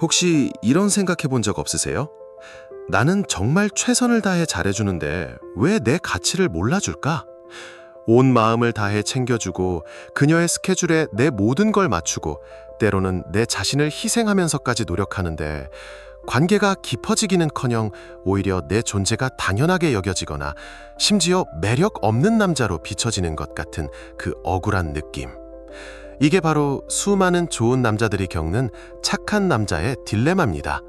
혹시 이런 생각해 본 적 없으세요? 나는 정말 최선을 다해 잘해주는데 왜 내 가치를 몰라줄까? 온 마음을 다해 챙겨주고 그녀의 스케줄에 내 모든 걸 맞추고 때로는 내 자신을 희생하면서까지 노력하는데 관계가 깊어지기는커녕 오히려 내 존재가 당연하게 여겨지거나 심지어 매력 없는 남자로 비춰지는 것 같은 그 억울한 느낌. 이게 바로 수많은 좋은 남자들이 겪는 착한 남자의 딜레마입니다.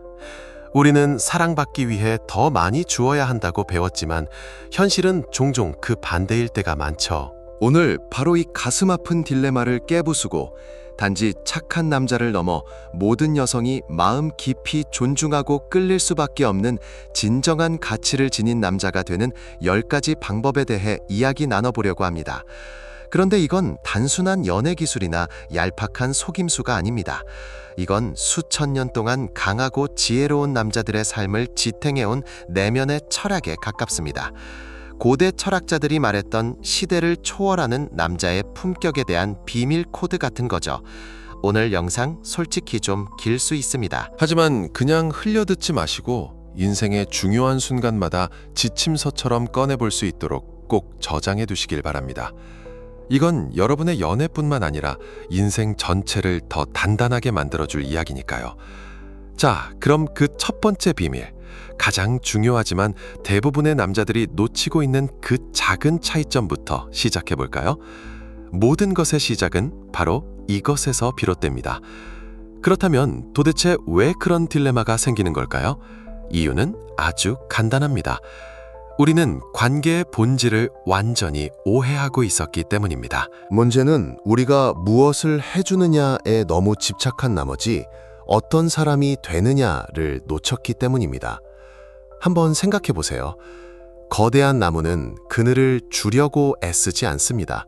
우리는 사랑받기 위해 더 많이 주어야 한다고 배웠지만 현실은 종종 그 반대일 때가 많죠. 오늘 바로 이 가슴 아픈 딜레마를 깨부수고 단지 착한 남자를 넘어 모든 여성이 마음 깊이 존중하고 끌릴 수밖에 없는 진정한 가치를 지닌 남자가 되는 10가지 방법에 대해 이야기 나눠보려고 합니다. 그런데 이건 단순한 연애 기술이나 얄팍한 속임수가 아닙니다. 이건 수천 년 동안 강하고 지혜로운 남자들의 삶을 지탱해온 내면의 철학에 가깝습니다. 고대 철학자들이 말했던 시대를 초월하는 남자의 품격에 대한 비밀 코드 같은 거죠. 오늘 영상 솔직히 좀 길 수 있습니다. 하지만 그냥 흘려듣지 마시고 인생의 중요한 순간마다 지침서처럼 꺼내볼 수 있도록 꼭 저장해 두시길 바랍니다. 이건 여러분의 연애뿐만 아니라 인생 전체를 더 단단하게 만들어줄 이야기니까요. 자, 그럼 그 첫 번째 비밀, 가장 중요하지만 대부분의 남자들이 놓치고 있는 그 작은 차이점부터 시작해 볼까요? 모든 것의 시작은 바로 이것에서 비롯됩니다. 그렇다면 도대체 왜 그런 딜레마가 생기는 걸까요? 이유는 아주 간단합니다. 우리는 관계의 본질을 완전히 오해하고 있었기 때문입니다. 문제는 우리가 무엇을 해주느냐에 너무 집착한 나머지 어떤 사람이 되느냐를 놓쳤기 때문입니다. 한번 생각해 보세요. 거대한 나무는 그늘을 주려고 애쓰지 않습니다.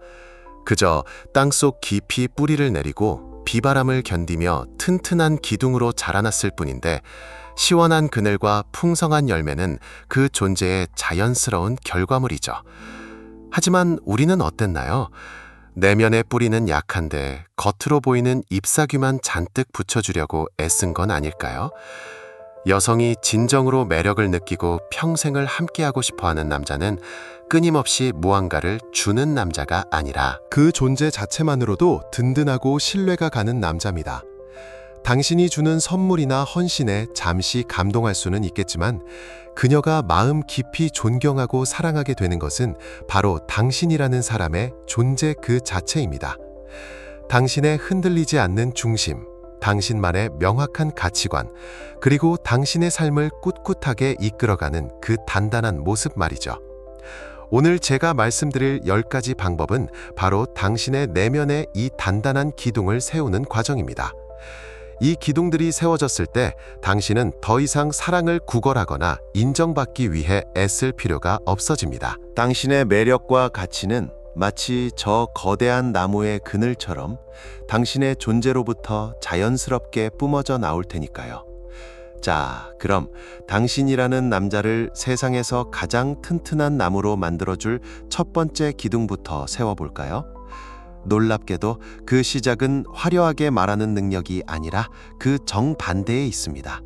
그저 땅속 깊이 뿌리를 내리고 비바람을 견디며 튼튼한 기둥으로 자라났을 뿐인데 시원한 그늘과 풍성한 열매는 그 존재의 자연스러운 결과물이죠. 하지만 우리는 어땠나요? 내면의 뿌리는 약한데 겉으로 보이는 잎사귀만 잔뜩 붙여주려고 애쓴 건 아닐까요? 여성이 진정으로 매력을 느끼고 평생을 함께하고 싶어하는 남자는 끊임없이 무언가를 주는 남자가 아니라 그 존재 자체만으로도 든든하고 신뢰가 가는 남자입니다. 당신이 주는 선물이나 헌신에 잠시 감동할 수는 있겠지만 그녀가 마음 깊이 존경하고 사랑하게 되는 것은 바로 당신이라는 사람의 존재 그 자체입니다. 당신의 흔들리지 않는 중심, 당신만의 명확한 가치관, 그리고 당신의 삶을 꿋꿋하게 이끌어가는 그 단단한 모습 말이죠. 오늘 제가 말씀드릴 10가지 방법은 바로 당신의 내면에 이 단단한 기둥을 세우는 과정입니다. 이 기둥들이 세워졌을 때 당신은 더 이상 사랑을 구걸하거나 인정받기 위해 애쓸 필요가 없어집니다. 당신의 매력과 가치는 마치 저 거대한 나무의 그늘처럼 당신의 존재로부터 자연스럽게 뿜어져 나올 테니까요. 자, 그럼 당신이라는 남자를 세상에서 가장 튼튼한 나무로 만들어줄 첫 번째 기둥부터 세워볼까요? 놀랍게도 그 시작은 화려하게 말하는 능력이 아니라 그 정반대에 있습니다.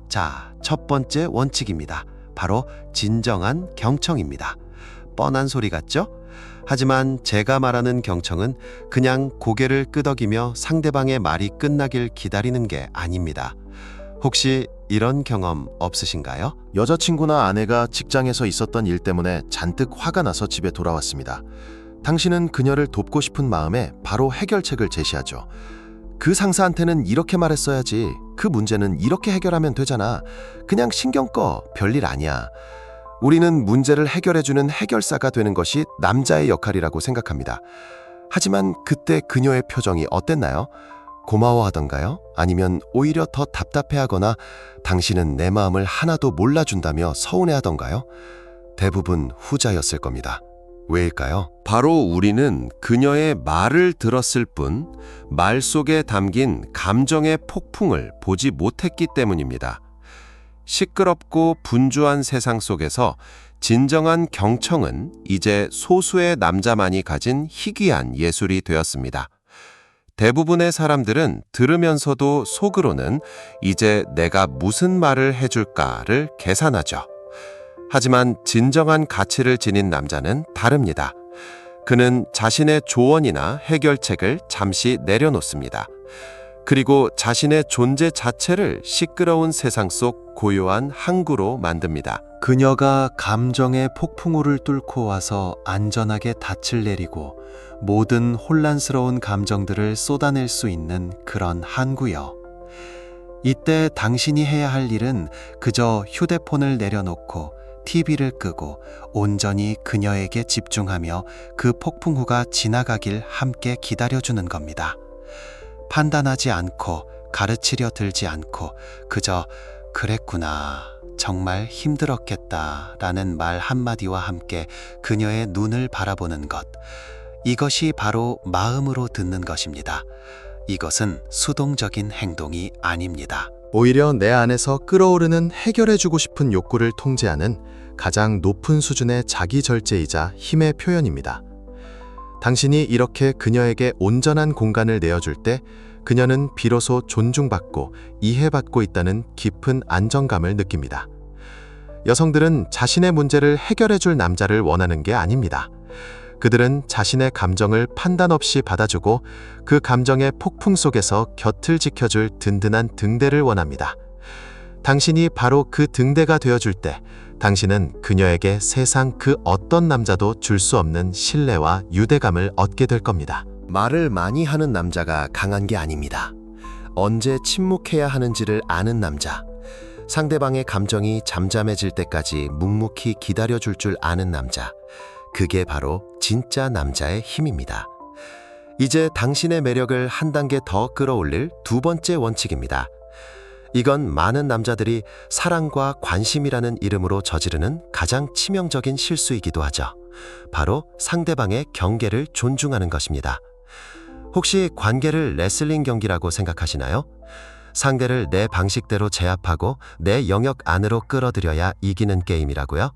자, 첫 번째 원칙입니다. 바로 진정한 경청입니다. 뻔한 소리 같죠? 하지만 제가 말하는 경청은 그냥 고개를 끄덕이며 상대방의 말이 끝나길 기다리는 게 아닙니다. 혹시 이런 경험 없으신가요? 여자친구나 아내가 직장에서 있었던 일 때문에 잔뜩 화가 나서 집에 돌아왔습니다. 당신은 그녀를 돕고 싶은 마음에 바로 해결책을 제시하죠. 그 상사한테는 이렇게 말했어야지. 그 문제는 이렇게 해결하면 되잖아. 그냥 신경 꺼. 별일 아니야. 우리는 문제를 해결해주는 해결사가 되는 것이 남자의 역할이라고 생각합니다. 하지만 그때 그녀의 표정이 어땠나요? 고마워하던가요? 아니면 오히려 더 답답해하거나 당신은 내 마음을 하나도 몰라준다며 서운해하던가요? 대부분 후자였을 겁니다. 왜일까요? 바로 우리는 그녀의 말을 들었을 뿐 말 속에 담긴 감정의 폭풍을 보지 못했기 때문입니다. 시끄럽고 분주한 세상 속에서 진정한 경청은 이제 소수의 남자만이 가진 희귀한 예술이 되었습니다. 대부분의 사람들은 들으면서도 속으로는 이제 내가 무슨 말을 해줄까를 계산하죠. 하지만 진정한 가치를 지닌 남자는 다릅니다. 그는 자신의 조언이나 해결책을 잠시 내려놓습니다. 그리고 자신의 존재 자체를 시끄러운 세상 속 고요한 항구로 만듭니다. 그녀가 감정의 폭풍우를 뚫고 와서 안전하게 닻을 내리고 모든 혼란스러운 감정들을 쏟아낼 수 있는 그런 항구요. 이때 당신이 해야 할 일은 그저 휴대폰을 내려놓고 TV를 끄고 온전히 그녀에게 집중하며 그 폭풍우가 지나가길 함께 기다려주는 겁니다. 판단하지 않고 가르치려 들지 않고 그저 그랬구나, 정말 힘들었겠다 라는 말 한마디와 함께 그녀의 눈을 바라보는 것. 이것이 바로 마음으로 듣는 것입니다. 이것은 수동적인 행동이 아닙니다. 오히려 내 안에서 끓어오르는 해결해주고 싶은 욕구를 통제하는 가장 높은 수준의 자기절제이자 힘의 표현입니다. 당신이 이렇게 그녀에게 온전한 공간을 내어줄 때 그녀는 비로소 존중받고 이해받고 있다는 깊은 안정감을 느낍니다. 여성들은 자신의 문제를 해결해줄 남자를 원하는 게 아닙니다. 그들은 자신의 감정을 판단 없이 받아주고 그 감정의 폭풍 속에서 곁을 지켜줄 든든한 등대를 원합니다. 당신이 바로 그 등대가 되어줄 때 당신은 그녀에게 세상 그 어떤 남자도 줄 수 없는 신뢰와 유대감을 얻게 될 겁니다. 말을 많이 하는 남자가 강한 게 아닙니다. 언제 침묵해야 하는지를 아는 남자. 상대방의 감정이 잠잠해질 때까지 묵묵히 기다려줄 줄 아는 남자. 그게 바로 진짜 남자의 힘입니다. 이제 당신의 매력을 한 단계 더 끌어올릴 두 번째 원칙입니다. 이건 많은 남자들이 사랑과 관심이라는 이름으로 저지르는 가장 치명적인 실수이기도 하죠. 바로 상대방의 경계를 존중하는 것입니다. 혹시 관계를 레슬링 경기라고 생각하시나요? 상대를 내 방식대로 제압하고 내 영역 안으로 끌어들여야 이기는 게임이라고요?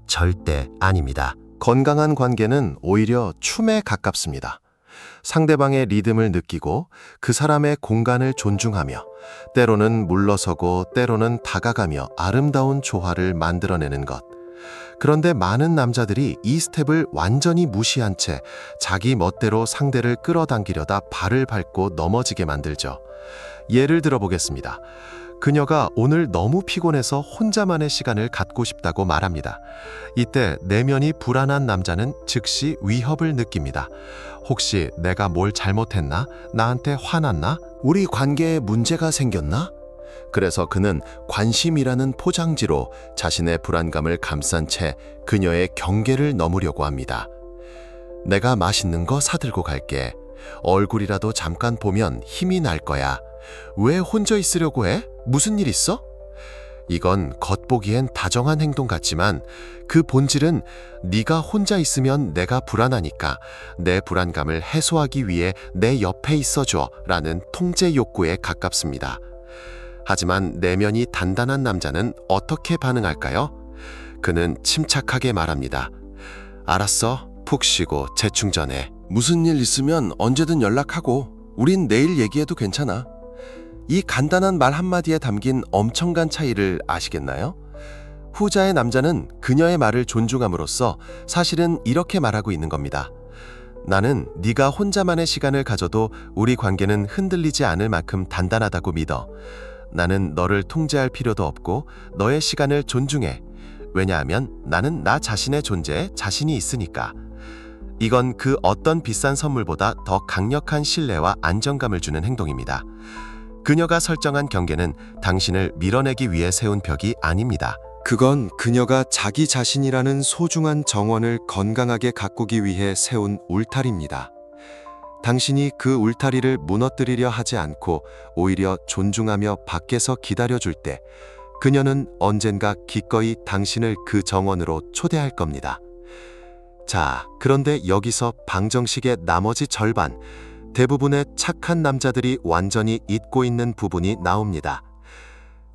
절대 아닙니다. 건강한 관계는 오히려 춤에 가깝습니다. 상대방의 리듬을 느끼고 그 사람의 공간을 존중하며 때로는 물러서고 때로는 다가가며 아름다운 조화를 만들어내는 것. 그런데 많은 남자들이 이 스텝을 완전히 무시한 채 자기 멋대로 상대를 끌어당기려다 발을 밟고 넘어지게 만들죠. 예를 들어보겠습니다. 그녀가 오늘 너무 피곤해서 혼자만의 시간을 갖고 싶다고 말합니다. 이때 내면이 불안한 남자는 즉시 위협을 느낍니다. 혹시 내가 뭘 잘못했나? 나한테 화났나? 우리 관계에 문제가 생겼나? 그래서 그는 관심이라는 포장지로 자신의 불안감을 감싼 채 그녀의 경계를 넘으려고 합니다. 내가 맛있는 거 사들고 갈게. 얼굴이라도 잠깐 보면 힘이 날 거야. 왜 혼자 있으려고 해? 무슨 일 있어? 이건 겉보기엔 다정한 행동 같지만 그 본질은 네가 혼자 있으면 내가 불안하니까 내 불안감을 해소하기 위해 내 옆에 있어줘 라는 통제 욕구에 가깝습니다. 하지만 내면이 단단한 남자는 어떻게 반응할까요? 그는 침착하게 말합니다. 알았어, 푹 쉬고 재충전해. 무슨 일 있으면 언제든 연락하고 우린 내일 얘기해도 괜찮아. 이 간단한 말 한마디에 담긴 엄청난 차이를 아시겠나요? 후자의 남자는 그녀의 말을 존중함으로써 사실은 이렇게 말하고 있는 겁니다. 나는 네가 혼자만의 시간을 가져도 우리 관계는 흔들리지 않을 만큼 단단하다고 믿어. 나는 너를 통제할 필요도 없고 너의 시간을 존중해. 왜냐하면 나는 나 자신의 존재에 자신이 있으니까. 이건 그 어떤 비싼 선물보다 더 강력한 신뢰와 안정감을 주는 행동입니다. 그녀가 설정한 경계는 당신을 밀어내기 위해 세운 벽이 아닙니다. 그건 그녀가 자기 자신이라는 소중한 정원을 건강하게 가꾸기 위해 세운 울타리입니다. 당신이 그 울타리를 무너뜨리려 하지 않고 오히려 존중하며 밖에서 기다려줄 때 그녀는 언젠가 기꺼이 당신을 그 정원으로 초대할 겁니다. 자, 그런데 여기서 방정식의 나머지 절반, 대부분의 착한 남자들이 완전히 잊고 있는 부분이 나옵니다.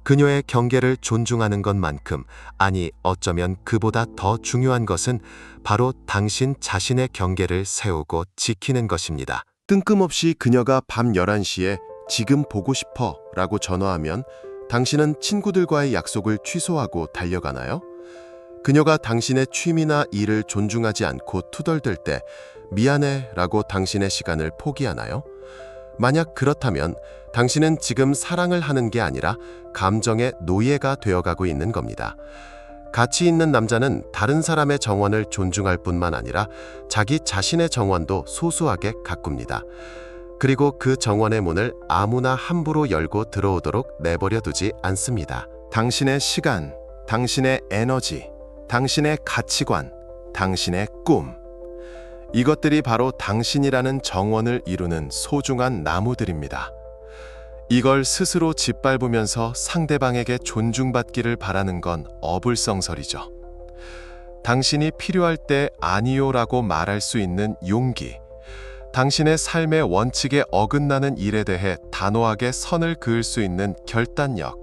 그녀의 경계를 존중하는 것만큼, 아니 어쩌면 그보다 더 중요한 것은 바로 당신 자신의 경계를 세우고 지키는 것입니다. 뜬금없이 그녀가 밤 11시에 지금 보고 싶어 라고 전화하면 당신은 친구들과의 약속을 취소하고 달려가나요? 그녀가 당신의 취미나 일을 존중하지 않고 투덜댈 때 미안해 라고 당신의 시간을 포기하나요? 만약 그렇다면 당신은 지금 사랑을 하는 게 아니라 감정의 노예가 되어가고 있는 겁니다. 가치 있는 남자는 다른 사람의 정원을 존중할 뿐만 아니라 자기 자신의 정원도 소소하게 가꿉니다. 그리고 그 정원의 문을 아무나 함부로 열고 들어오도록 내버려 두지 않습니다. 당신의 시간, 당신의 에너지, 당신의 가치관, 당신의 꿈. 이것들이 바로 당신이라는 정원을 이루는 소중한 나무들입니다. 이걸 스스로 짓밟으면서 상대방에게 존중받기를 바라는 건 어불성설이죠. 당신이 필요할 때 아니요라고 말할 수 있는 용기, 당신의 삶의 원칙에 어긋나는 일에 대해 단호하게 선을 그을 수 있는 결단력,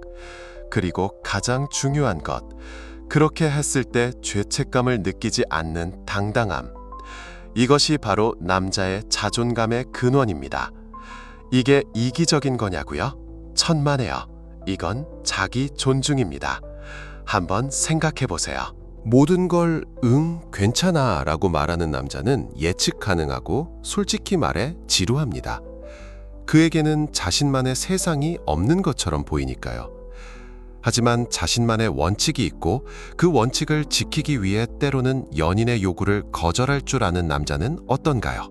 그리고 가장 중요한 것, 그렇게 했을 때 죄책감을 느끼지 않는 당당함. 이것이 바로 남자의 자존감의 근원입니다. 이게 이기적인 거냐고요? 천만에요. 이건 자기 존중입니다. 한번 생각해 보세요. 모든 걸 괜찮아 라고 말하는 남자는 예측 가능하고 솔직히 말해 지루합니다. 그에게는 자신만의 세상이 없는 것처럼 보이니까요. 하지만 자신만의 원칙이 있고 그 원칙을 지키기 위해 때로는 연인의 요구를 거절할 줄 아는 남자는 어떤가요?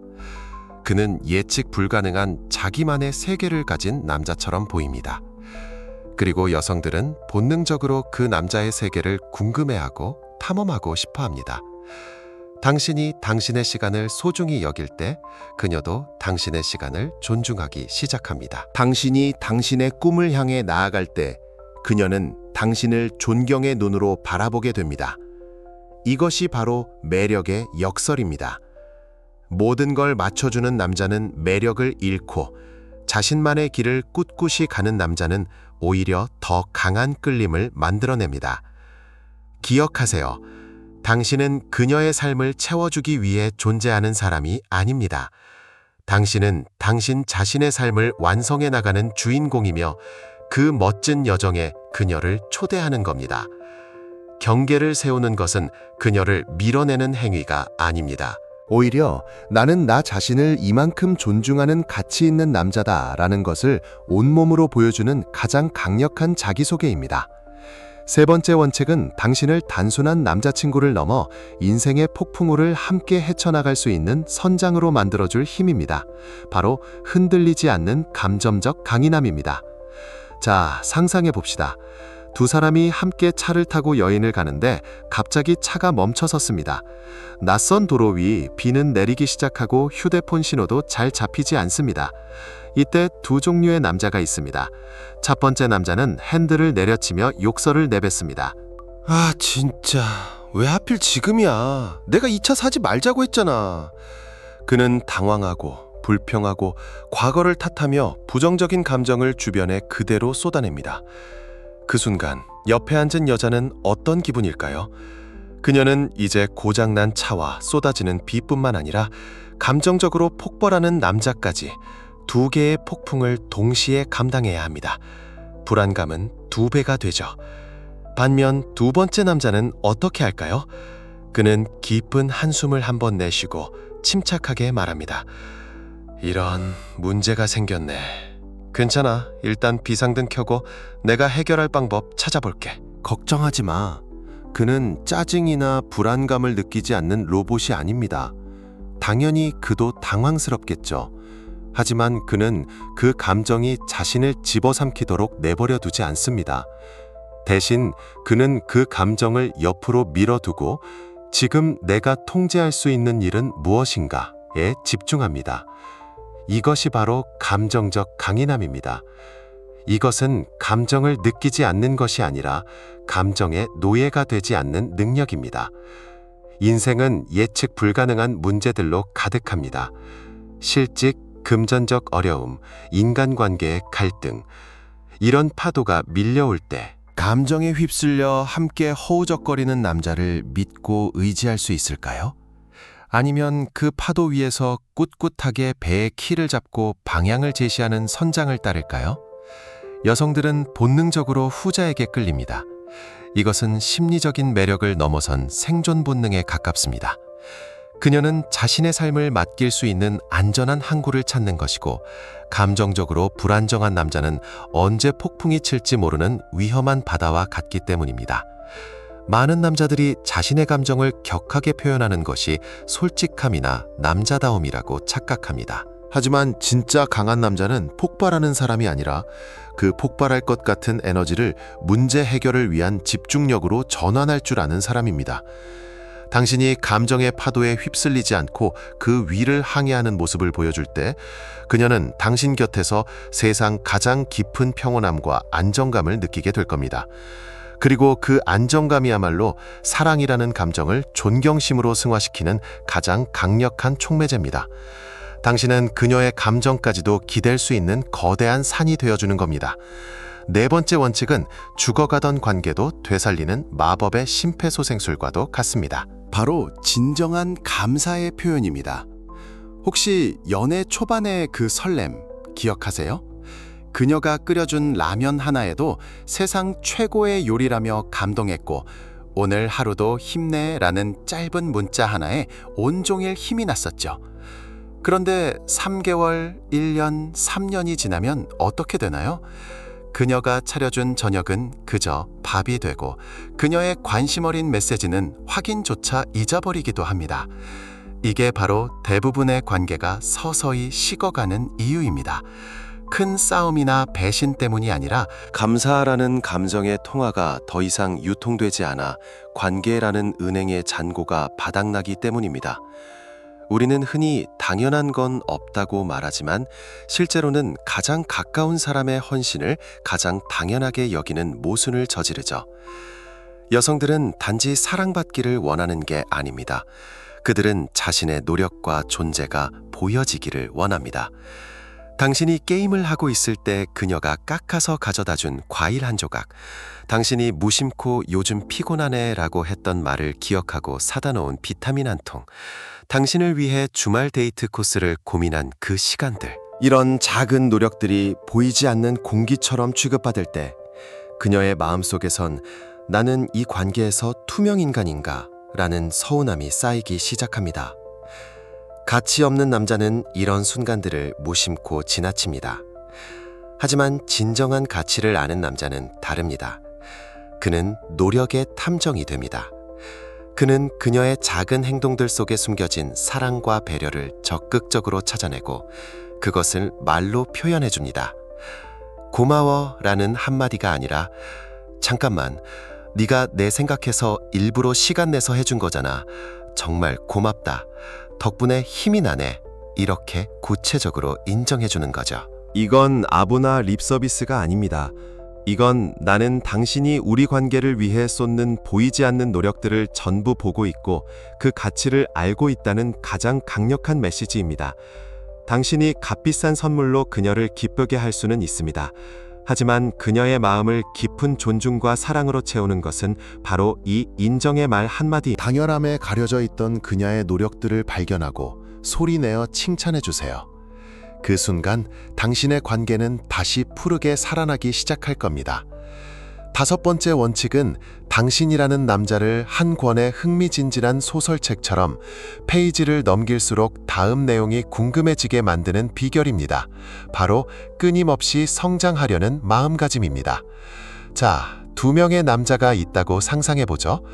그는 예측 불가능한 자기만의 세계를 가진 남자처럼 보입니다. 그리고 여성들은 본능적으로 그 남자의 세계를 궁금해하고 탐험하고 싶어 합니다. 당신이 당신의 시간을 소중히 여길 때 그녀도 당신의 시간을 존중하기 시작합니다. 당신이 당신의 꿈을 향해 나아갈 때 그녀는 당신을 존경의 눈으로 바라보게 됩니다. 이것이 바로 매력의 역설입니다. 모든 걸 맞춰주는 남자는 매력을 잃고 자신만의 길을 꿋꿋이 가는 남자는 오히려 더 강한 끌림을 만들어냅니다. 기억하세요. 당신은 그녀의 삶을 채워주기 위해 존재하는 사람이 아닙니다. 당신은 당신 자신의 삶을 완성해 나가는 주인공이며 그 멋진 여정에 그녀를 초대하는 겁니다. 경계를 세우는 것은 그녀를 밀어내는 행위가 아닙니다. 오히려 나는 나 자신을 이만큼 존중하는 가치 있는 남자다라는 것을 온몸으로 보여주는 가장 강력한 자기소개입니다. 세 번째 원칙은 당신을 단순한 남자친구를 넘어 인생의 폭풍우를 함께 헤쳐나갈 수 있는 선장으로 만들어줄 힘입니다. 바로 흔들리지 않는 감정적 강인함입니다. 자, 상상해 봅시다. 두 사람이 함께 차를 타고 여행을 가는데 갑자기 차가 멈춰섰습니다. 낯선 도로 위 비는 내리기 시작하고 휴대폰 신호도 잘 잡히지 않습니다. 이때 두 종류의 남자가 있습니다. 첫 번째 남자는 핸들을 내려치며 욕설을 내뱉습니다. 아, 진짜 왜 하필 지금이야? 내가 이 차 사지 말자고 했잖아. 그는 당황하고 불평하고 과거를 탓하며 부정적인 감정을 주변에 그대로 쏟아냅니다. 그 순간 옆에 앉은 여자는 어떤 기분일까요? 그녀는 이제 고장난 차와 쏟아지는 비뿐만 아니라 감정적으로 폭발하는 남자까지 두 개의 폭풍을 동시에 감당해야 합니다. 불안감은 2배가 되죠. 반면 두 번째 남자는 어떻게 할까요? 그는 깊은 한숨을 한번 내쉬고 침착하게 말합니다. 이런 문제가 생겼네. 괜찮아. 일단 비상등 켜고 내가 해결할 방법 찾아볼게. 걱정하지 마. 그는 짜증이나 불안감을 느끼지 않는 로봇이 아닙니다. 당연히 그도 당황스럽겠죠. 하지만 그는 그 감정이 자신을 집어삼키도록 내버려 두지 않습니다. 대신 그는 그 감정을 옆으로 밀어두고 지금 내가 통제할 수 있는 일은 무엇인가에 집중합니다. 이것이 바로 감정적 강인함입니다. 이것은 감정을 느끼지 않는 것이 아니라 감정의 노예가 되지 않는 능력입니다. 인생은 예측 불가능한 문제들로 가득합니다. 실직, 금전적 어려움, 인간관계의 갈등, 이런 파도가 밀려올 때 감정에 휩쓸려 함께 허우적거리는 남자를 믿고 의지할 수 있을까요? 아니면 그 파도 위에서 꿋꿋하게 배의 키를 잡고 방향을 제시하는 선장을 따를까요? 여성들은 본능적으로 후자에게 끌립니다. 이것은 심리적인 매력을 넘어선 생존 본능에 가깝습니다. 그녀는 자신의 삶을 맡길 수 있는 안전한 항구를 찾는 것이고, 감정적으로 불안정한 남자는 언제 폭풍이 칠지 모르는 위험한 바다와 같기 때문입니다. 많은 남자들이 자신의 감정을 격하게 표현하는 것이 솔직함이나 남자다움이라고 착각합니다. 하지만 진짜 강한 남자는 폭발하는 사람이 아니라 그 폭발할 것 같은 에너지를 문제 해결을 위한 집중력으로 전환할 줄 아는 사람입니다. 당신이 감정의 파도에 휩쓸리지 않고 그 위를 항해하는 모습을 보여줄 때 그녀는 당신 곁에서 세상 가장 깊은 평온함과 안정감을 느끼게 될 겁니다. 그리고 그 안정감이야말로 사랑이라는 감정을 존경심으로 승화시키는 가장 강력한 촉매제입니다. 당신은 그녀의 감정까지도 기댈 수 있는 거대한 산이 되어주는 겁니다. 네 번째 원칙은 죽어가던 관계도 되살리는 마법의 심폐소생술과도 같습니다. 바로 진정한 감사의 표현입니다. 혹시 연애 초반의 그 설렘 기억하세요? 그녀가 끓여준 라면 하나에도 세상 최고의 요리라며 감동했고, 오늘 하루도 힘내라는 짧은 문자 하나에 온종일 힘이 났었죠. 그런데 3개월, 1년, 3년이 지나면 어떻게 되나요? 그녀가 차려준 저녁은 그저 밥이 되고, 그녀의 관심 어린 메시지는 확인조차 잊어버리기도 합니다. 이게 바로 대부분의 관계가 서서히 식어가는 이유입니다. 큰 싸움이나 배신 때문이 아니라 감사라는 감정의 통화가 더 이상 유통되지 않아 관계라는 은행의 잔고가 바닥나기 때문입니다. 우리는 흔히 당연한 건 없다고 말하지만, 실제로는 가장 가까운 사람의 헌신을 가장 당연하게 여기는 모순을 저지르죠. 여성들은 단지 사랑받기를 원하는 게 아닙니다. 그들은 자신의 노력과 존재가 보여지기를 원합니다. 당신이 게임을 하고 있을 때 그녀가 깎아서 가져다 준 과일 한 조각, 당신이 무심코 요즘 피곤하네 라고 했던 말을 기억하고 사다 놓은 비타민 한 통, 당신을 위해 주말 데이트 코스를 고민한 그 시간들, 이런 작은 노력들이 보이지 않는 공기처럼 취급받을 때 그녀의 마음속에선 나는 이 관계에서 투명인간인가 라는 서운함이 쌓이기 시작합니다. 가치 없는 남자는 이런 순간들을 무심코 지나칩니다. 하지만 진정한 가치를 아는 남자는 다릅니다. 그는 노력의 탐정이 됩니다. 그는 그녀의 작은 행동들 속에 숨겨진 사랑과 배려를 적극적으로 찾아내고 그것을 말로 표현해 줍니다. 고마워 라는 한마디가 아니라, 잠깐만, 네가 내 생각해서 일부러 시간 내서 해준 거잖아. 정말 고맙다. 덕분에 힘이 나네. 이렇게 구체적으로 인정해주는 거죠. 이건 아부나 립서비스가 아닙니다. 이건 나는 당신이 우리 관계를 위해 쏟는 보이지 않는 노력들을 전부 보고 있고 그 가치를 알고 있다는 가장 강력한 메시지입니다. 당신이 값비싼 선물로 그녀를 기쁘게 할 수는 있습니다. 하지만 그녀의 마음을 깊은 존중과 사랑으로 채우는 것은 바로 이 인정의 말 한마디. 당연함에 가려져 있던 그녀의 노력들을 발견하고 소리내어 칭찬해 주세요. 그 순간 당신의 관계는 다시 푸르게 살아나기 시작할 겁니다. 다섯 번째 원칙은 당신이라는 남자를 한 권의 흥미진진한 소설책처럼 페이지를 넘길수록 다음 내용이 궁금해지게 만드는 비결입니다. 바로 끊임없이 성장하려는 마음가짐입니다. 자, 두 명의 남자가 있다고 상상해보죠.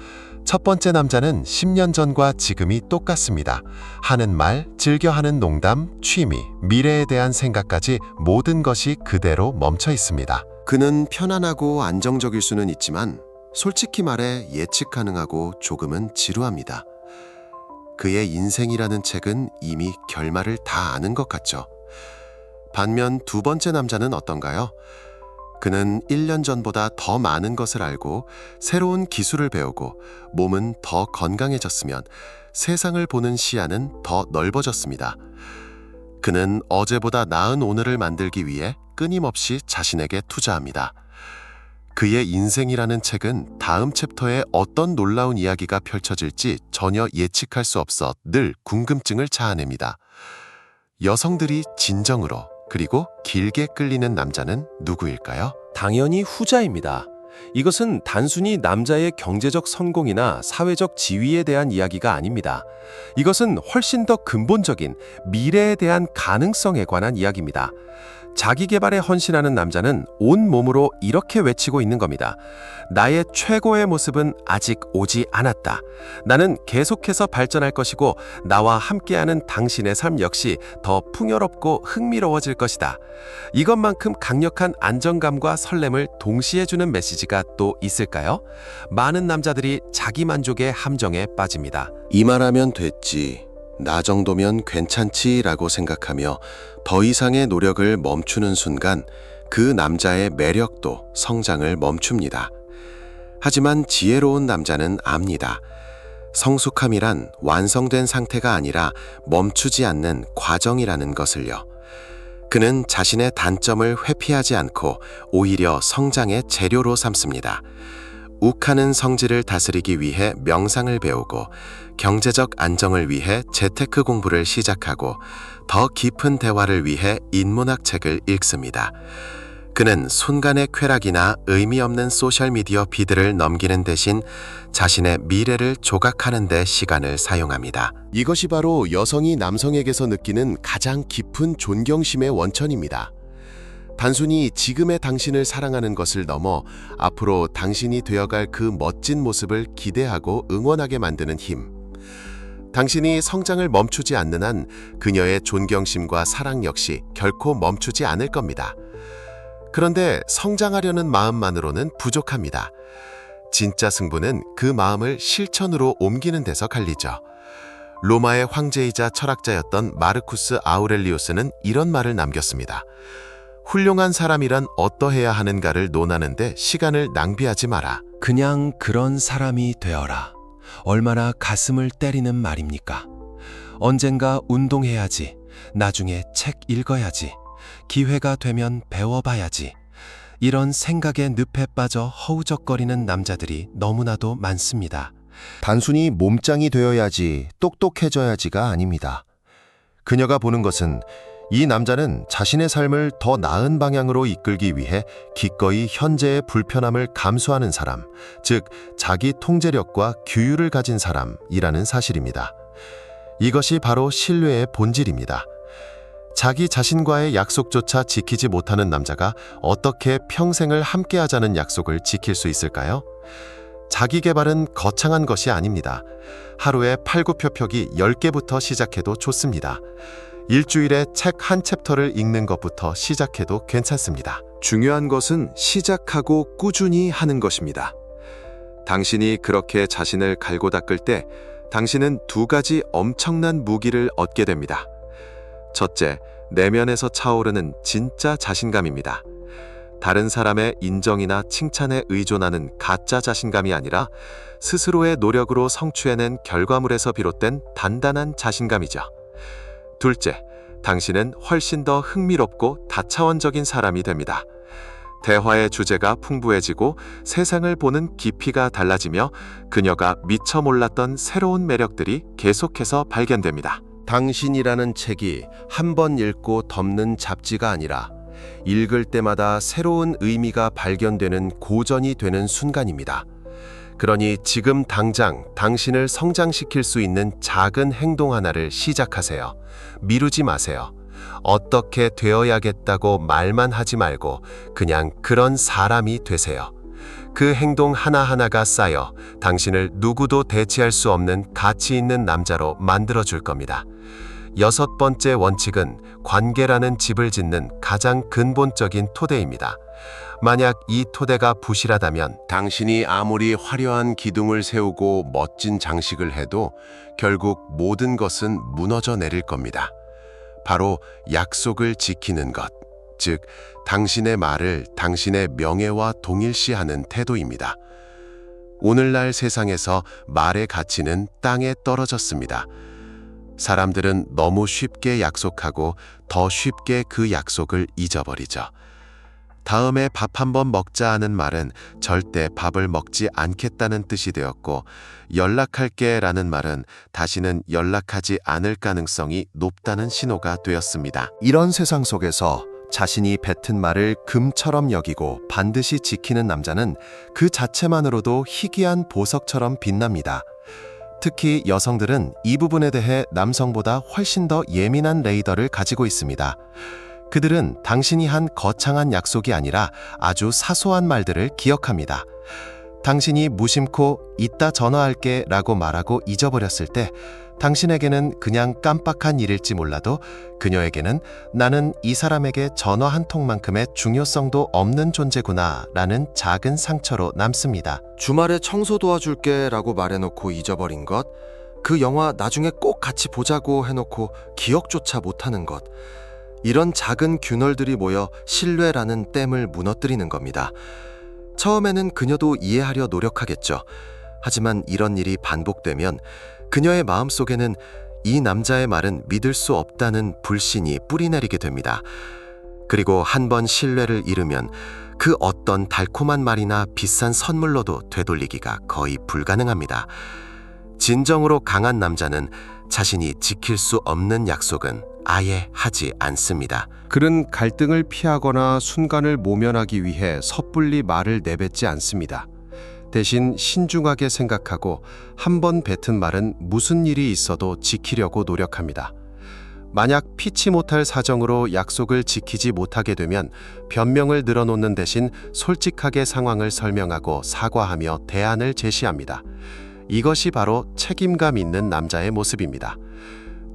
첫 번째 남자는 10년 전과 지금이 똑같습니다. 하는 말, 즐겨하는 농담, 취미, 미래에 대한 생각까지 모든 것이 그대로 멈춰 있습니다. 그는 편안하고 안정적일 수는 있지만 솔직히 말해 예측 가능하고 조금은 지루합니다. 그의 인생이라는 책은 이미 결말을 다 아는 것 같죠. 반면 두 번째 남자는 어떤가요? 그는 1년 전보다 더 많은 것을 알고 새로운 기술을 배우고 몸은 더 건강해졌으면 세상을 보는 시야는 더 넓어졌습니다. 그는 어제보다 나은 오늘을 만들기 위해 끊임없이 자신에게 투자합니다. 그의 인생이라는 책은 다음 챕터에 어떤 놀라운 이야기가 펼쳐질지 전혀 예측할 수 없어 늘 궁금증을 자아냅니다. 여성들이 진정으로 그리고 길게 끌리는 남자는 누구일까요? 당연히 후자입니다. 이것은 단순히 남자의 경제적 성공이나 사회적 지위에 대한 이야기가 아닙니다. 이것은 훨씬 더 근본적인 미래에 대한 가능성에 관한 이야기입니다. 자기 개발에 헌신하는 남자는 온 몸으로 이렇게 외치고 있는 겁니다. 나의 최고의 모습은 아직 오지 않았다. 나는 계속해서 발전할 것이고 나와 함께하는 당신의 삶 역시 더 풍요롭고 흥미로워질 것이다. 이것만큼 강력한 안정감과 설렘을 동시에 주는 메시지가 또 있을까요? 많은 남자들이 자기 만족의 함정에 빠집니다. 이 말하면 됐지. 나 정도면 괜찮지 라고 생각하며 더 이상의 노력을 멈추는 순간 그 남자의 매력도 성장을 멈춥니다. 하지만 지혜로운 남자는 압니다. 성숙함이란 완성된 상태가 아니라 멈추지 않는 과정이라는 것을요. 그는 자신의 단점을 회피하지 않고 오히려 성장의 재료로 삼습니다. 욱하는 성질을 다스리기 위해 명상을 배우고 경제적 안정을 위해 재테크 공부를 시작하고 더 깊은 대화를 위해 인문학 책을 읽습니다. 그는 순간의 쾌락이나 의미 없는 소셜미디어 비드를 넘기는 대신 자신의 미래를 조각하는 데 시간을 사용합니다. 이것이 바로 여성이 남성에게서 느끼는 가장 깊은 존경심의 원천입니다. 단순히 지금의 당신을 사랑하는 것을 넘어 앞으로 당신이 되어갈 그 멋진 모습을 기대하고 응원하게 만드는 힘. 당신이 성장을 멈추지 않는 한 그녀의 존경심과 사랑 역시 결코 멈추지 않을 겁니다. 그런데 성장하려는 마음만으로는 부족합니다. 진짜 승부는 그 마음을 실천으로 옮기는 데서 갈리죠. 로마의 황제이자 철학자였던 마르쿠스 아우렐리우스는 이런 말을 남겼습니다. 훌륭한 사람이란 어떠해야 하는가를 논하는데 시간을 낭비하지 마라. 그냥 그런 사람이 되어라. 얼마나 가슴을 때리는 말입니까? 언젠가 운동해야지. 나중에 책 읽어야지. 기회가 되면 배워봐야지. 이런 생각에 늪에 빠져 허우적거리는 남자들이 너무나도 많습니다. 단순히 몸짱이 되어야지, 똑똑해져야지가 아닙니다. 그녀가 보는 것은 이 남자는 자신의 삶을 더 나은 방향으로 이끌기 위해 기꺼이 현재의 불편함을 감수하는 사람, 즉 자기 통제력과 규율을 가진 사람이라는 사실입니다. 이것이 바로 신뢰의 본질입니다. 자기 자신과의 약속조차 지키지 못하는 남자가 어떻게 평생을 함께하자는 약속을 지킬 수 있을까요? 자기 개발은 거창한 것이 아닙니다. 하루에 팔굽혀펴기 10개부터 시작해도 좋습니다. 일주일에 책 한 챕터를 읽는 것부터 시작해도 괜찮습니다. 중요한 것은 시작하고 꾸준히 하는 것입니다. 당신이 그렇게 자신을 갈고 닦을 때 당신은 두 가지 엄청난 무기를 얻게 됩니다. 첫째, 내면에서 차오르는 진짜 자신감입니다. 다른 사람의 인정이나 칭찬에 의존하는 가짜 자신감이 아니라 스스로의 노력으로 성취해낸 결과물에서 비롯된 단단한 자신감이죠. 둘째, 당신은 훨씬 더 흥미롭고 다차원적인 사람이 됩니다. 대화의 주제가 풍부해지고 세상을 보는 깊이가 달라지며 그녀가 미처 몰랐던 새로운 매력들이 계속해서 발견됩니다. 당신이라는 책이 한 번 읽고 덮는 잡지가 아니라 읽을 때마다 새로운 의미가 발견되는 고전이 되는 순간입니다. 그러니 지금 당장 당신을 성장시킬 수 있는 작은 행동 하나를 시작하세요. 미루지 마세요. 어떻게 되어야겠다고 말만 하지 말고 그냥 그런 사람이 되세요. 그 행동 하나하나가 쌓여 당신을 누구도 대체할 수 없는 가치 있는 남자로 만들어줄 겁니다. 6번째 원칙은 관계라는 집을 짓는 가장 근본적인 토대입니다. 만약 이 토대가 부실하다면 당신이 아무리 화려한 기둥을 세우고 멋진 장식을 해도 결국 모든 것은 무너져 내릴 겁니다. 바로 약속을 지키는 것, 즉 당신의 말을 당신의 명예와 동일시하는 태도입니다. 오늘날 세상에서 말의 가치는 땅에 떨어졌습니다. 사람들은 너무 쉽게 약속하고 더 쉽게 그 약속을 잊어버리죠. 다음에 밥 한번 먹자 하는 말은 절대 밥을 먹지 않겠다는 뜻이 되었고, 연락할게 라는 말은 다시는 연락하지 않을 가능성이 높다는 신호가 되었습니다. 이런 세상 속에서 자신이 뱉은 말을 금처럼 여기고 반드시 지키는 남자는 그 자체만으로도 희귀한 보석처럼 빛납니다. 특히 여성들은 이 부분에 대해 남성보다 훨씬 더 예민한 레이더를 가지고 있습니다. 그들은 당신이 한 거창한 약속이 아니라 아주 사소한 말들을 기억합니다. 당신이 무심코 이따 전화할게 라고 말하고 잊어버렸을 때 당신에게는 그냥 깜빡한 일일지 몰라도 그녀에게는 나는 이 사람에게 전화 한 통만큼의 중요성도 없는 존재구나 라는 작은 상처로 남습니다. 주말에 청소 도와줄게 라고 말해놓고 잊어버린 것, 그 영화 나중에 꼭 같이 보자고 해놓고 기억조차 못하는 것, 이런 작은 균열들이 모여 신뢰라는 댐을 무너뜨리는 겁니다. 처음에는 그녀도 이해하려 노력하겠죠. 하지만 이런 일이 반복되면 그녀의 마음속에는 이 남자의 말은 믿을 수 없다는 불신이 뿌리내리게 됩니다. 그리고 한 번 신뢰를 잃으면 그 어떤 달콤한 말이나 비싼 선물로도 되돌리기가 거의 불가능합니다. 진정으로 강한 남자는 자신이 지킬 수 없는 약속은 아예 하지 않습니다. 그는 갈등을 피하거나 순간을 모면하기 위해 섣불리 말을 내뱉지 않습니다. 대신 신중하게 생각하고 한 번 뱉은 말은 무슨 일이 있어도 지키려고 노력합니다. 만약 피치 못할 사정으로 약속을 지키지 못하게 되면 변명을 늘어놓는 대신 솔직하게 상황을 설명하고 사과하며 대안을 제시합니다. 이것이 바로 책임감 있는 남자의 모습입니다.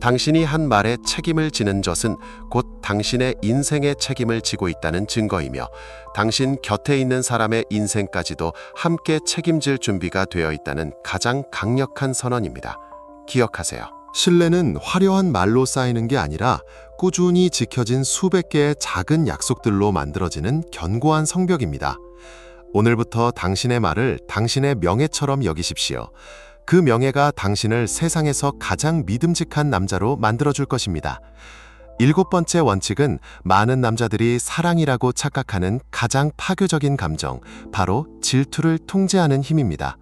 당신이 한 말에 책임을 지는 것은 곧 당신의 인생의 책임을 지고 있다는 증거이며 당신 곁에 있는 사람의 인생까지도 함께 책임질 준비가 되어 있다는 가장 강력한 선언입니다. 기억하세요. 신뢰는 화려한 말로 쌓이는 게 아니라 꾸준히 지켜진 수백 개의 작은 약속들로 만들어지는 견고한 성벽입니다. 오늘부터 당신의 말을 당신의 명예처럼 여기십시오. 그 명예가 당신을 세상에서 가장 믿음직한 남자로 만들어줄 것입니다. 7번째 원칙은 많은 남자들이 사랑이라고 착각하는 가장 파괴적인 감정, 바로 질투를 통제하는 힘입니다.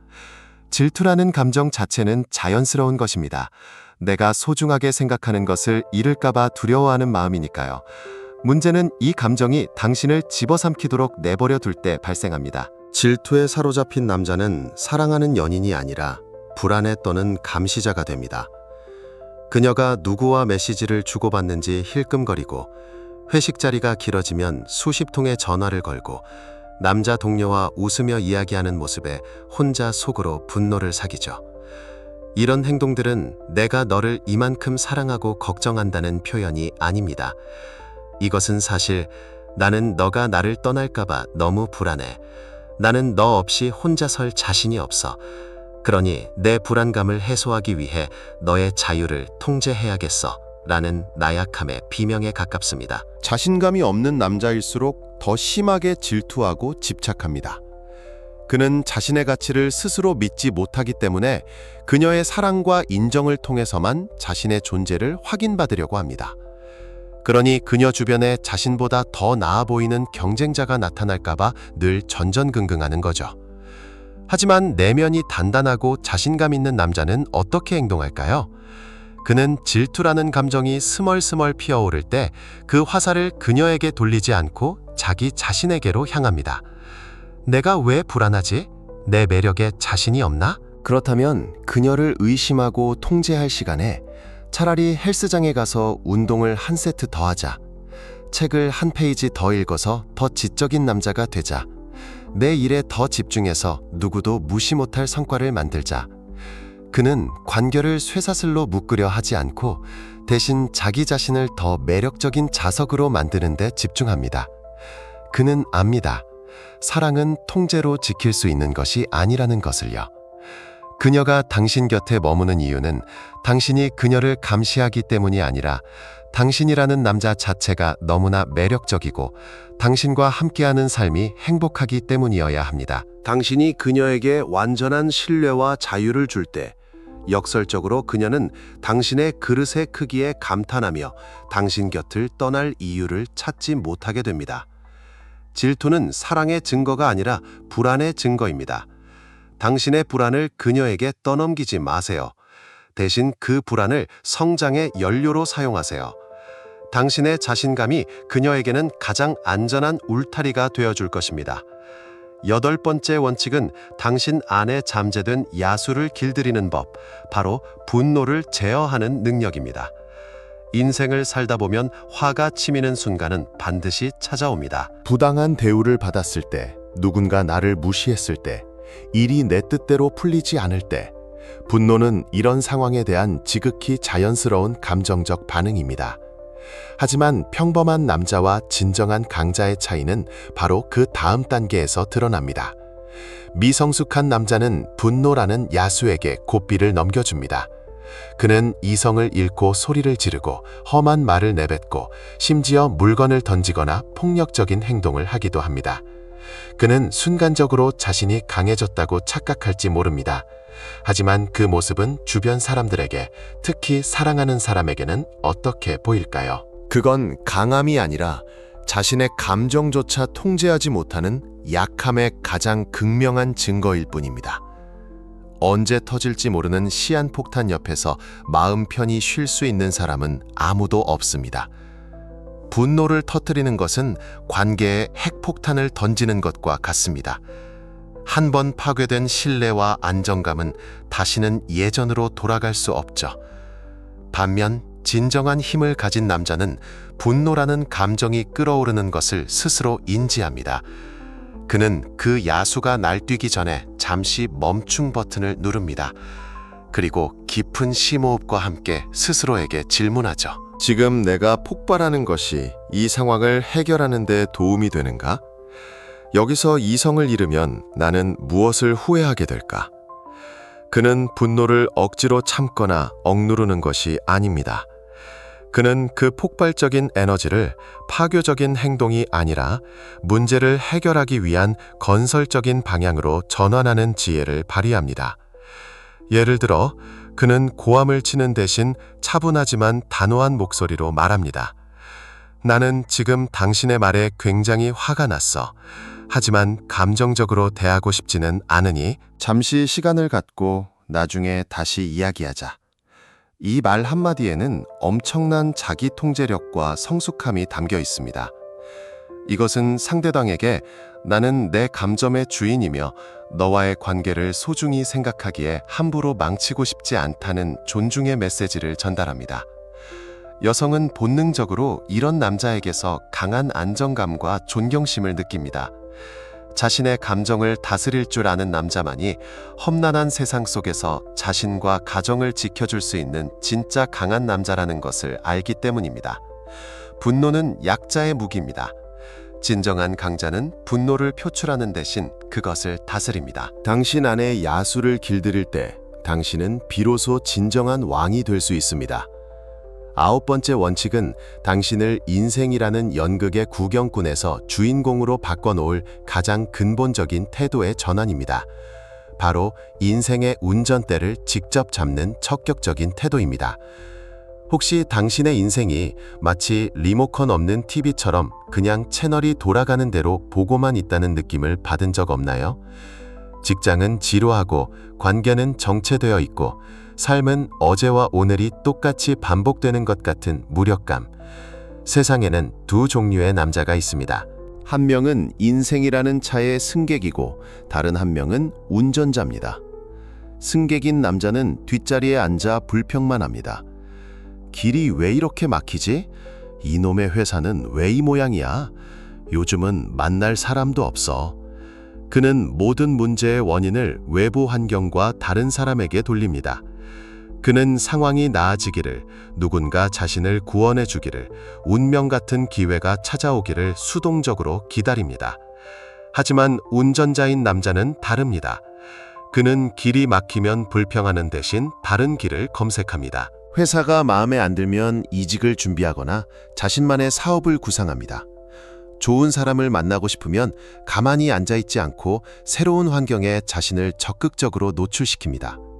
질투라는 감정 자체는 자연스러운 것입니다. 내가 소중하게 생각하는 것을 잃을까봐 두려워하는 마음이니까요. 문제는 이 감정이 당신을 집어삼키도록 내버려 둘 때 발생합니다. 질투에 사로잡힌 남자는 사랑하는 연인이 아니라 불안에 떠는 감시자가 됩니다. 그녀가 누구와 메시지를 주고받는지 힐끔거리고 회식 자리가 길어지면 수십 통의 전화를 걸고 남자 동료와 웃으며 이야기하는 모습에 혼자 속으로 분노를 사기죠. 이런 행동들은 내가 너를 이만큼 사랑하고 걱정한다는 표현이 아닙니다. 이것은 사실 나는 너가 나를 떠날까봐 너무 불안해. 나는 너 없이 혼자 설 자신이 없어. 그러니 내 불안감을 해소하기 위해 너의 자유를 통제해야겠어. 라는 나약함의 비명에 가깝습니다. 자신감이 없는 남자일수록 더 심하게 질투하고 집착합니다. 그는 자신의 가치를 스스로 믿지 못하기 때문에 그녀의 사랑과 인정을 통해서만 자신의 존재를 확인받으려고 합니다. 그러니 그녀 주변에 자신보다 더 나아 보이는 경쟁자가 나타날까봐 늘 전전긍긍하는 거죠. 하지만 내면이 단단하고 자신감 있는 남자는 어떻게 행동할까요? 그는 질투라는 감정이 스멀스멀 피어오를 때 그 화살을 그녀에게 돌리지 않고 자기 자신에게로 향합니다. 내가 왜 불안하지? 내 매력에 자신이 없나? 그렇다면 그녀를 의심하고 통제할 시간에 차라리 헬스장에 가서 운동을 한 세트 더 하자. 책을 한 페이지 더 읽어서 더 지적인 남자가 되자. 내 일에 더 집중해서 누구도 무시 못할 성과를 만들자. 그는 관계를 쇠사슬로 묶으려 하지 않고 대신 자기 자신을 더 매력적인 자석으로 만드는 데 집중합니다. 그는 압니다. 사랑은 통제로 지킬 수 있는 것이 아니라는 것을요. 그녀가 당신 곁에 머무는 이유는 당신이 그녀를 감시하기 때문이 아니라 당신이라는 남자 자체가 너무나 매력적이고 당신과 함께하는 삶이 행복하기 때문이어야 합니다. 당신이 그녀에게 완전한 신뢰와 자유를 줄 때 역설적으로 그녀는 당신의 그릇의 크기에 감탄하며 당신 곁을 떠날 이유를 찾지 못하게 됩니다. 질투는 사랑의 증거가 아니라 불안의 증거입니다. 당신의 불안을 그녀에게 떠넘기지 마세요. 대신 그 불안을 성장의 연료로 사용하세요. 당신의 자신감이 그녀에게는 가장 안전한 울타리가 되어줄 것입니다. 8번째 원칙은 당신 안에 잠재된 야수를 길들이는 법, 바로 분노를 제어하는 능력입니다. 인생을 살다 보면 화가 치미는 순간은 반드시 찾아옵니다. 부당한 대우를 받았을 때, 누군가 나를 무시했을 때, 일이 내 뜻대로 풀리지 않을 때, 분노는 이런 상황에 대한 지극히 자연스러운 감정적 반응입니다. 하지만 평범한 남자와 진정한 강자의 차이는 바로 그 다음 단계에서 드러납니다. 미성숙한 남자는 분노라는 야수에게 고삐를 넘겨줍니다. 그는 이성을 잃고 소리를 지르고 험한 말을 내뱉고 심지어 물건을 던지거나 폭력적인 행동을 하기도 합니다. 그는 순간적으로 자신이 강해졌다고 착각할지 모릅니다. 하지만 그 모습은 주변 사람들에게, 특히 사랑하는 사람에게는 어떻게 보일까요? 그건 강함이 아니라 자신의 감정조차 통제하지 못하는 약함의 가장 극명한 증거일 뿐입니다. 언제 터질지 모르는 시한폭탄 옆에서 마음 편히 쉴 수 있는 사람은 아무도 없습니다. 분노를 터뜨리는 것은 관계에 핵폭탄을 던지는 것과 같습니다. 한 번 파괴된 신뢰와 안정감은 다시는 예전으로 돌아갈 수 없죠. 반면 진정한 힘을 가진 남자는 분노라는 감정이 끓어오르는 것을 스스로 인지합니다. 그는 그 야수가 날뛰기 전에 잠시 멈춤 버튼을 누릅니다. 그리고 깊은 심호흡과 함께 스스로에게 질문하죠. 지금 내가 폭발하는 것이 이 상황을 해결하는 데 도움이 되는가? 여기서 이성을 잃으면 나는 무엇을 후회하게 될까? 그는 분노를 억지로 참거나 억누르는 것이 아닙니다. 그는 그 폭발적인 에너지를 파괴적인 행동이 아니라 문제를 해결하기 위한 건설적인 방향으로 전환하는 지혜를 발휘합니다. 예를 들어, 그는 고함을 치는 대신 차분하지만 단호한 목소리로 말합니다. 나는 지금 당신의 말에 굉장히 화가 났어. 하지만 감정적으로 대하고 싶지는 않으니 잠시 시간을 갖고 나중에 다시 이야기하자. 이 말 한마디에는 엄청난 자기 통제력과 성숙함이 담겨 있습니다. 이것은 상대방에게 나는 내 감정의 주인이며 너와의 관계를 소중히 생각하기에 함부로 망치고 싶지 않다는 존중의 메시지를 전달합니다. 여성은 본능적으로 이런 남자에게서 강한 안정감과 존경심을 느낍니다. 자신의 감정을 다스릴 줄 아는 남자만이 험난한 세상 속에서 자신과 가정을 지켜줄 수 있는 진짜 강한 남자라는 것을 알기 때문입니다. 분노는 약자의 무기입니다. 진정한 강자는 분노를 표출하는 대신 그것을 다스립니다. 당신 안에 야수를 길들일 때 당신은 비로소 진정한 왕이 될 수 있습니다. 9번째 원칙은 당신을 인생이라는 연극의 구경꾼에서 주인공으로 바꿔놓을 가장 근본적인 태도의 전환입니다. 바로 인생의 운전대를 직접 잡는 적극적인 태도입니다. 혹시 당신의 인생이 마치 리모컨 없는 TV처럼 그냥 채널이 돌아가는 대로 보고만 있다는 느낌을 받은 적 없나요? 직장은 지루하고 관계는 정체되어 있고 삶은 어제와 오늘이 똑같이 반복되는 것 같은 무력감. 세상에는 두 종류의 남자가 있습니다. 한 명은 인생이라는 차의 승객이고 다른 한 명은 운전자입니다. 승객인 남자는 뒷자리에 앉아 불평만 합니다. 길이 왜 이렇게 막히지? 이놈의 회사는 왜 이 모양이야? 요즘은 만날 사람도 없어. 그는 모든 문제의 원인을 외부 환경과 다른 사람에게 돌립니다. 그는 상황이 나아지기를, 누군가 자신을 구원해 주기를, 운명 같은 기회가 찾아오기를 수동적으로 기다립니다. 하지만 운전자인 남자는 다릅니다. 그는 길이 막히면 불평하는 대신 다른 길을 검색합니다. 회사가 마음에 안 들면 이직을 준비하거나 자신만의 사업을 구상합니다. 좋은 사람을 만나고 싶으면 가만히 앉아있지 않고 새로운 환경에 자신을 적극적으로 노출시킵니다.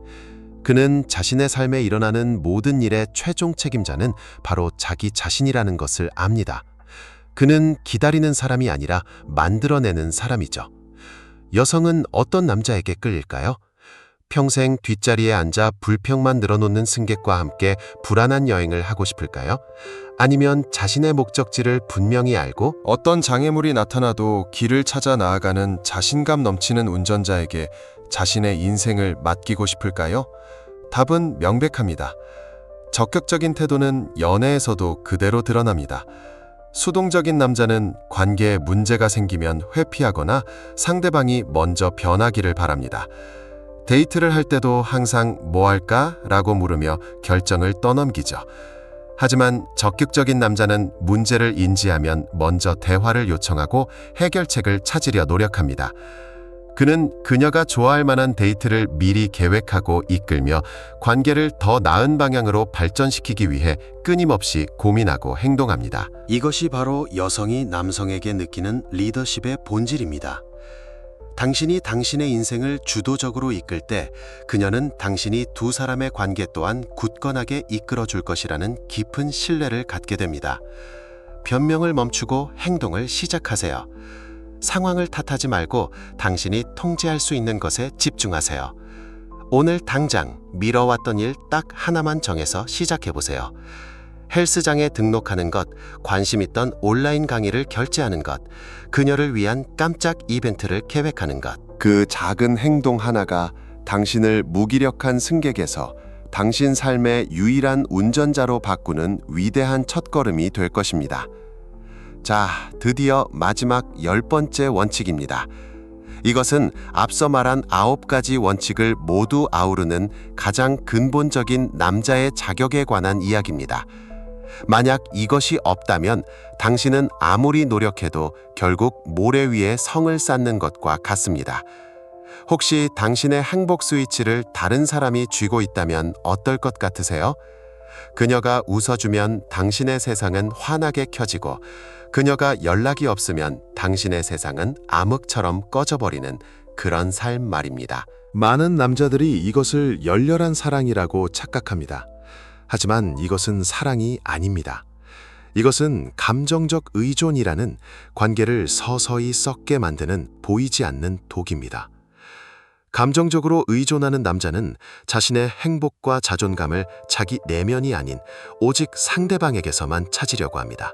그는 자신의 삶에 일어나는 모든 일의 최종 책임자는 바로 자기 자신이라는 것을 압니다. 그는 기다리는 사람이 아니라 만들어내는 사람이죠. 여성은 어떤 남자에게 끌릴까요? 평생 뒷자리에 앉아 불평만 늘어놓는 승객과 함께 불안한 여행을 하고 싶을까요? 아니면 자신의 목적지를 분명히 알고 어떤 장애물이 나타나도 길을 찾아 나아가는 자신감 넘치는 운전자에게 자신의 인생을 맡기고 싶을까요? 답은 명백합니다. 적극적인 태도는 연애에서도 그대로 드러납니다. 수동적인 남자는 관계에 문제가 생기면 회피하거나 상대방이 먼저 변하기를 바랍니다. 데이트를 할 때도 항상 뭐 할까? 라고 물으며 결정을 떠넘기죠. 하지만 적극적인 남자는 문제를 인지하면 먼저 대화를 요청하고 해결책을 찾으려 노력합니다. 그는 그녀가 좋아할 만한 데이트를 미리 계획하고 이끌며 관계를 더 나은 방향으로 발전시키기 위해 끊임없이 고민하고 행동합니다. 이것이 바로 여성이 남성에게 느끼는 리더십의 본질입니다. 당신이 당신의 인생을 주도적으로 이끌 때 그녀는 당신이 두 사람의 관계 또한 굳건하게 이끌어 줄 것이라는 깊은 신뢰를 갖게 됩니다. 변명을 멈추고 행동을 시작하세요. 상황을 탓하지 말고 당신이 통제할 수 있는 것에 집중하세요. 오늘 당장 미뤄왔던 일 딱 하나만 정해서 시작해보세요. 헬스장에 등록하는 것, 관심 있던 온라인 강의를 결제하는 것, 그녀를 위한 깜짝 이벤트를 계획하는 것. 그 작은 행동 하나가 당신을 무기력한 승객에서 당신 삶의 유일한 운전자로 바꾸는 위대한 첫걸음이 될 것입니다. 자, 드디어 마지막 10번째 원칙입니다. 이것은 앞서 말한 9가지 원칙을 모두 아우르는 가장 근본적인 남자의 자격에 관한 이야기입니다. 만약 이것이 없다면 당신은 아무리 노력해도 결국 모래 위에 성을 쌓는 것과 같습니다. 혹시 당신의 행복 스위치를 다른 사람이 쥐고 있다면 어떨 것 같으세요? 그녀가 웃어주면 당신의 세상은 환하게 켜지고 그녀가 연락이 없으면 당신의 세상은 암흑처럼 꺼져버리는 그런 삶 말입니다. 많은 남자들이 이것을 열렬한 사랑이라고 착각합니다. 하지만 이것은 사랑이 아닙니다. 이것은 감정적 의존이라는 관계를 서서히 썩게 만드는 보이지 않는 독입니다. 감정적으로 의존하는 남자는 자신의 행복과 자존감을 자기 내면이 아닌 오직 상대방에게서만 찾으려고 합니다.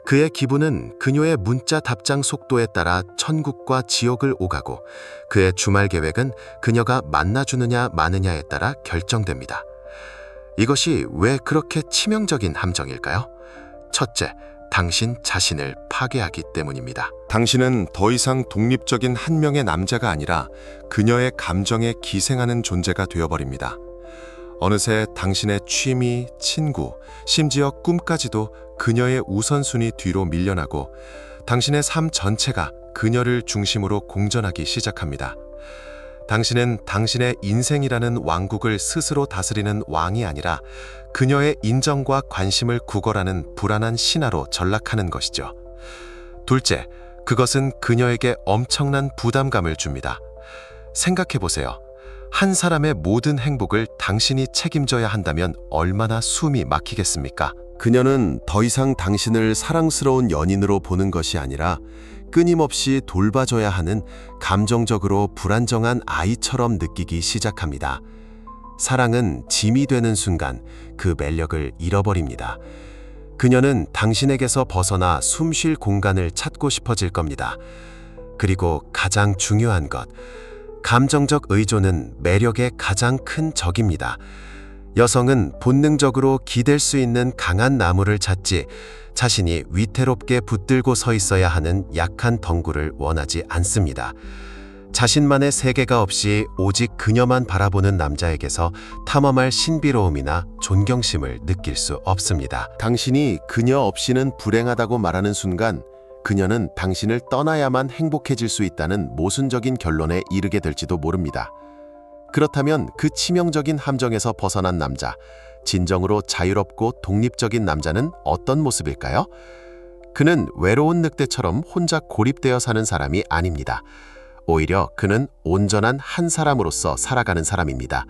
그의 기분은 그녀의 문자 답장 속도에 따라 천국과 지옥을 오가고 그의 주말 계획은 그녀가 만나주느냐 마느냐에 따라 결정됩니다. 이것이 왜 그렇게 치명적인 함정일까요? 첫째, 당신 자신을 파괴하기 때문입니다. 당신은 더 이상 독립적인 한 명의 남자가 아니라 그녀의 감정에 기생하는 존재가 되어버립니다. 어느새 당신의 취미, 친구, 심지어 꿈까지도 그녀의 우선순위 뒤로 밀려나고 당신의 삶 전체가 그녀를 중심으로 공전하기 시작합니다. 당신은 당신의 인생이라는 왕국을 스스로 다스리는 왕이 아니라 그녀의 인정과 관심을 구걸하는 불안한 신하로 전락하는 것이죠. 둘째, 그것은 그녀에게 엄청난 부담감을 줍니다. 생각해보세요. 한 사람의 모든 행복을 당신이 책임져야 한다면 얼마나 숨이 막히겠습니까? 그녀는 더 이상 당신을 사랑스러운 연인으로 보는 것이 아니라 끊임없이 돌봐줘야 하는 감정적으로 불안정한 아이처럼 느끼기 시작합니다. 사랑은 짐이 되는 순간 그 매력을 잃어버립니다. 그녀는 당신에게서 벗어나 숨 쉴 공간을 찾고 싶어질 겁니다. 그리고 가장 중요한 것, 감정적 의존은 매력의 가장 큰 적입니다. 여성은 본능적으로 기댈 수 있는 강한 나무를 찾지 자신이 위태롭게 붙들고 서 있어야 하는 약한 덩굴을 원하지 않습니다. 자신만의 세계가 없이 오직 그녀만 바라보는 남자에게서 탐험할 신비로움이나 존경심을 느낄 수 없습니다. 당신이 그녀 없이는 불행하다고 말하는 순간 그녀는 당신을 떠나야만 행복해질 수 있다는 모순적인 결론에 이르게 될지도 모릅니다. 그렇다면 그 치명적인 함정에서 벗어난 남자, 진정으로 자유롭고 독립적인 남자는 어떤 모습일까요? 그는 외로운 늑대처럼 혼자 고립되어 사는 사람이 아닙니다. 오히려 그는 온전한 한 사람으로서 살아가는 사람입니다.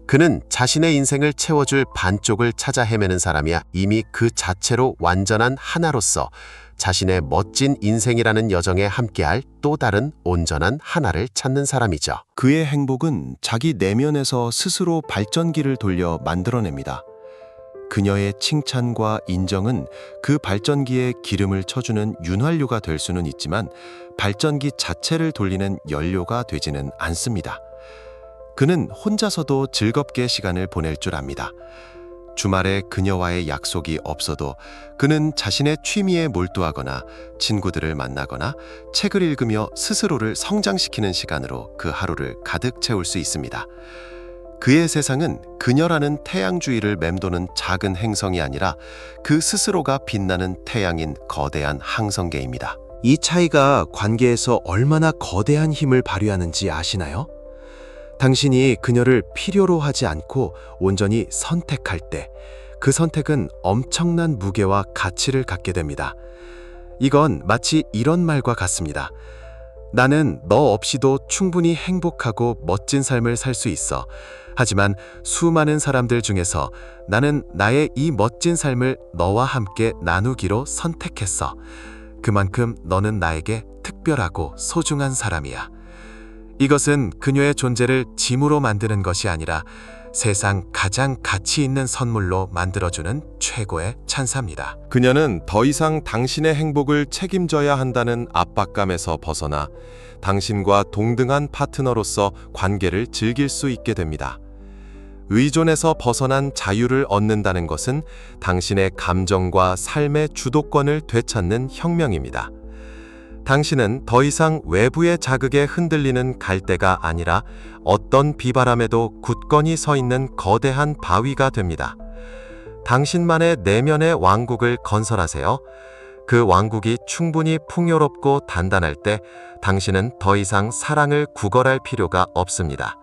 그는 자신의 인생을 채워줄 반쪽을 찾아 헤매는 사람이야 이미 그 자체로 완전한 하나로서 자신의 멋진 인생이라는 여정에 함께할 또 다른 온전한 하나를 찾는 사람이죠. 그의 행복은 자기 내면에서 스스로 발전기를 돌려 만들어냅니다. 그녀의 칭찬과 인정은 그 발전기에 기름을 쳐주는 윤활유가 될 수는 있지만 발전기 자체를 돌리는 연료가 되지는 않습니다. 그는 혼자서도 즐겁게 시간을 보낼 줄 압니다. 주말에 그녀와의 약속이 없어도 그는 자신의 취미에 몰두하거나 친구들을 만나거나 책을 읽으며 스스로를 성장시키는 시간으로 그 하루를 가득 채울 수 있습니다. 그의 세상은 그녀라는 태양주위를 맴도는 작은 행성이 아니라 그 스스로가 빛나는 태양인 거대한 항성계입니다. 이 차이가 관계에서 얼마나 거대한 힘을 발휘하는지 아시나요? 당신이 그녀를 필요로 하지 않고 온전히 선택할 때 그 선택은 엄청난 무게와 가치를 갖게 됩니다. 이건 마치 이런 말과 같습니다. 나는 너 없이도 충분히 행복하고 멋진 삶을 살 수 있어. 하지만 수많은 사람들 중에서 나는 나의 이 멋진 삶을 너와 함께 나누기로 선택했어. 그만큼 너는 나에게 특별하고 소중한 사람이야. 이것은 그녀의 존재를 짐으로 만드는 것이 아니라 세상 가장 가치 있는 선물로 만들어주는 최고의 찬사입니다. 그녀는 더 이상 당신의 행복을 책임져야 한다는 압박감에서 벗어나 당신과 동등한 파트너로서 관계를 즐길 수 있게 됩니다. 의존에서 벗어난 자유를 얻는다는 것은 당신의 감정과 삶의 주도권을 되찾는 혁명입니다. 당신은 더 이상 외부의 자극에 흔들리는 갈대가 아니라 어떤 비바람에도 굳건히 서 있는 거대한 바위가 됩니다. 당신만의 내면의 왕국을 건설하세요. 그 왕국이 충분히 풍요롭고 단단할 때 당신은 더 이상 사랑을 구걸할 필요가 없습니다.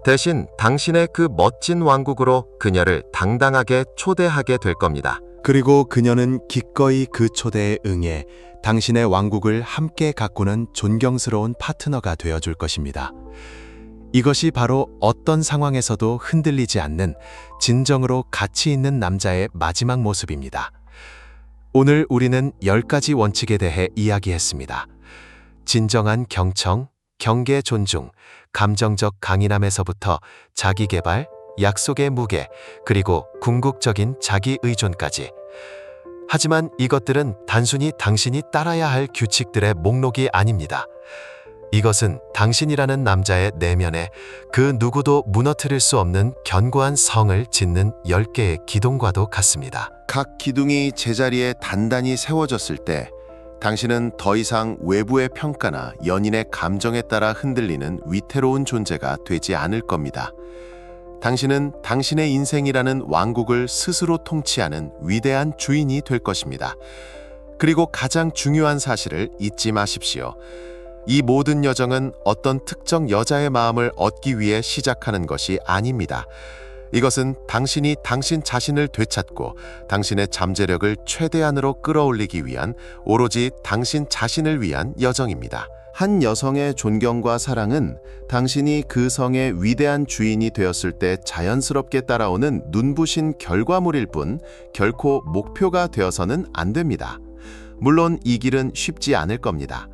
대신 당신의 그 멋진 왕국으로 그녀를 당당하게 초대하게 될 겁니다. 그리고 그녀는 기꺼이 그 초대에 응해 당신의 왕국을 함께 가꾸는 존경스러운 파트너가 되어줄 것입니다. 이것이 바로 어떤 상황에서도 흔들리지 않는 진정으로 가치 있는 남자의 마지막 모습입니다. 오늘 우리는 10가지 원칙에 대해 이야기했습니다. 진정한 경청, 경계 존중, 감정적 강인함에서부터 자기 개발, 약속의 무게, 그리고 궁극적인 자기 의존까지. 하지만 이것들은 단순히 당신이 따라야 할 규칙들의 목록이 아닙니다. 이것은 당신이라는 남자의 내면에 그 누구도 무너뜨릴 수 없는 견고한 성을 짓는 10개의 기둥과도 같습니다. 각 기둥이 제자리에 단단히 세워졌을 때 당신은 더 이상 외부의 평가나 연인의 감정에 따라 흔들리는 위태로운 존재가 되지 않을 겁니다. 당신은 당신의 인생이라는 왕국을 스스로 통치하는 위대한 주인이 될 것입니다. 그리고 가장 중요한 사실을 잊지 마십시오. 이 모든 여정은 어떤 특정 여자의 마음을 얻기 위해 시작하는 것이 아닙니다. 이것은 당신이 당신 자신을 되찾고 당신의 잠재력을 최대한으로 끌어올리기 위한 오로지 당신 자신을 위한 여정입니다. 한 여성의 존경과 사랑은 당신이 그 성의 위대한 주인이 되었을 때 자연스럽게 따라오는 눈부신 결과물일 뿐 결코 목표가 되어서는 안 됩니다. 물론 이 길은 쉽지 않을 겁니다.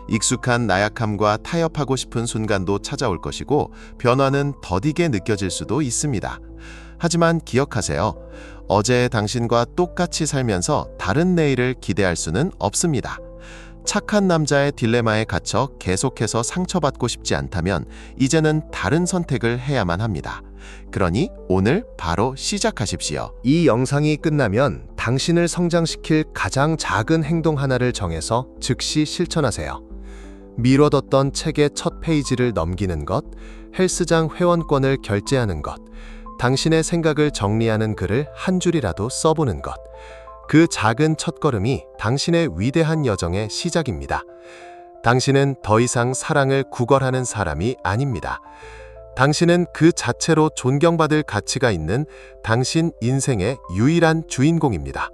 익숙한 나약함과 타협하고 싶은 순간도 찾아올 것이고 변화는 더디게 느껴질 수도 있습니다. 하지만 기억하세요. 어제의 당신과 똑같이 살면서 다른 내일을 기대할 수는 없습니다. 착한 남자의 딜레마에 갇혀 계속해서 상처받고 싶지 않다면 이제는 다른 선택을 해야만 합니다. 그러니 오늘 바로 시작하십시오. 이 영상이 끝나면 당신을 성장시킬 가장 작은 행동 하나를 정해서 즉시 실천하세요. 미뤄뒀던 책의 첫 페이지를 넘기는 것, 헬스장 회원권을 결제하는 것, 당신의 생각을 정리하는 글을 한 줄이라도 써보는 것. 그 작은 첫걸음이 당신의 위대한 여정의 시작입니다. 당신은 더 이상 사랑을 구걸하는 사람이 아닙니다. 당신은 그 자체로 존경받을 가치가 있는 당신 인생의 유일한 주인공입니다.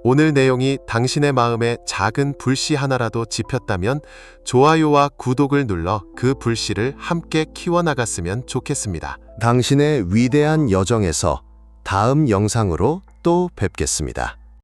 오늘 내용이 당신의 마음에 작은 불씨 하나라도 지폈다면 좋아요와 구독을 눌러 그 불씨를 함께 키워나갔으면 좋겠습니다. 당신의 위대한 여정에서 다음 영상으로 또 뵙겠습니다.